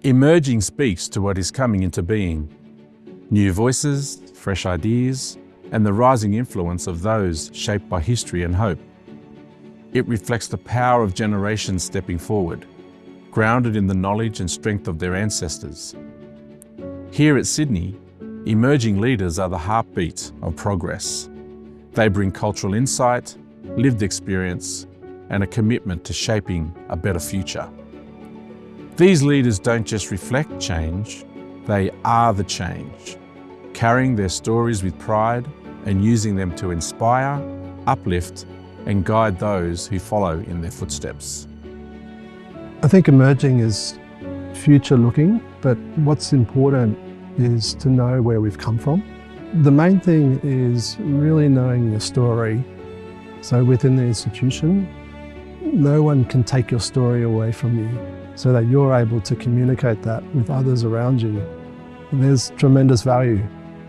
Emerging speaks to what is coming into being. New voices, fresh ideas, and the rising influence of those shaped by history and hope. It reflects the power of generations stepping forward, grounded in the knowledge and strength of their ancestors. Here at Sydney, emerging leaders are the heartbeat of progress. They bring cultural insight, lived experience, and a commitment to shaping a better future. These leaders don't just reflect change, they are the change, carrying their stories with pride and using them to inspire, uplift, and guide those who follow in their footsteps. I think emerging is future looking, but what's important is to know where we've come from. The main thing is really knowing your story. So within the institution, no one can take your story away from you, so that you're able to communicate that with others around you. And there's tremendous value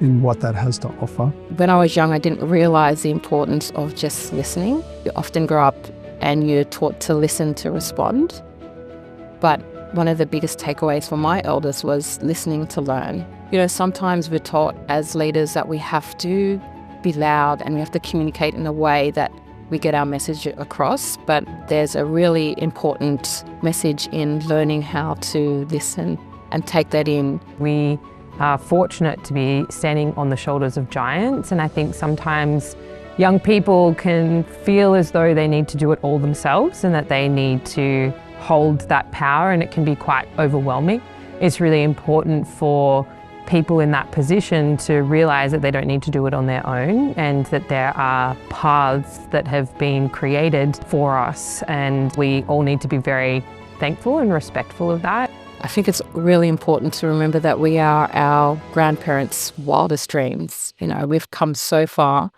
in what that has to offer. When I was young, I didn't realise the importance of just listening. You often grow up and you're taught to listen to respond. But one of the biggest takeaways for my elders was listening to learn. You know, sometimes we're taught as leaders that we have to be loud and we have to communicate in a way that we get our message across, but there's a really important message in learning how to listen and take that in. We are fortunate to be standing on the shoulders of giants, and I think sometimes young people can feel as though they need to do it all themselves and that they need to hold that power, and it can be quite overwhelming. It's really important for people in that position to realise that they don't need to do it on their own, and that there are paths that have been created for us, and we all need to be very thankful and respectful of that. I think it's really important to remember that we are our grandparents' wildest dreams. You know, we've come so far,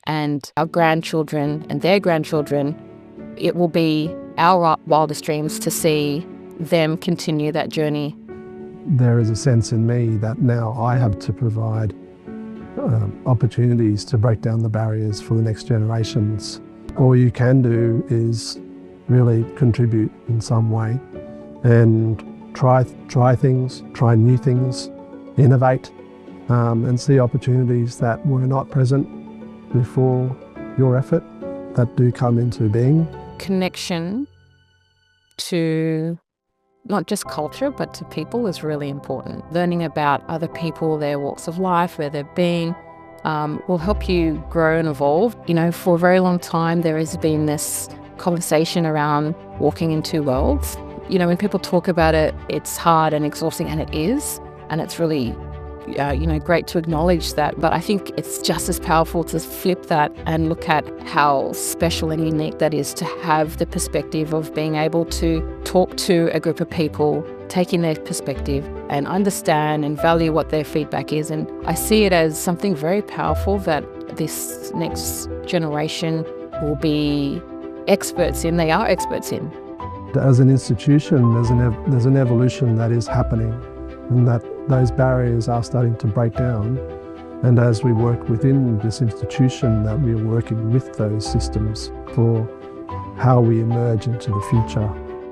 and our grandchildren and their grandchildren, it will be our wildest dreams to see them continue that journey. There is a sense in me that now I have to provide opportunities to break down the barriers for the next generations. All you can do is really contribute in some way and try things, try new things, innovate, and see opportunities that were not present before your effort that do come into being. Connection to not just culture, but to people is really important. Learning about other people, their walks of life, where they've been, will help you grow and evolve. You know, for a very long time, there has been this conversation around walking in two worlds. You know, when people talk about it, it's hard and exhausting, and it is, and it's really, great to acknowledge that. But I think it's just as powerful to flip that and look at how special and unique that is, to have the perspective of being able to talk to a group of people, taking their perspective and understand and value what their feedback is. And I see it as something very powerful that this next generation will be experts in. They are experts in. As an institution, there's an evolution that is happening, and that those barriers are starting to break down. And as we work within this institution, that we are working with those systems for how we emerge into the future.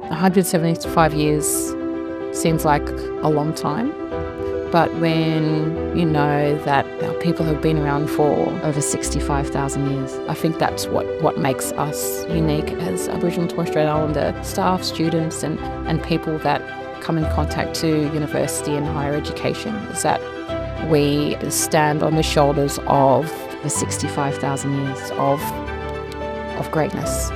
175 years seems like a long time, but when you know that our people have been around for over 65,000 years, I think that's what makes us unique as Aboriginal and Torres Strait Islander staff, students and people that come in contact to university and higher education, is that we stand on the shoulders of the 65,000 years of greatness.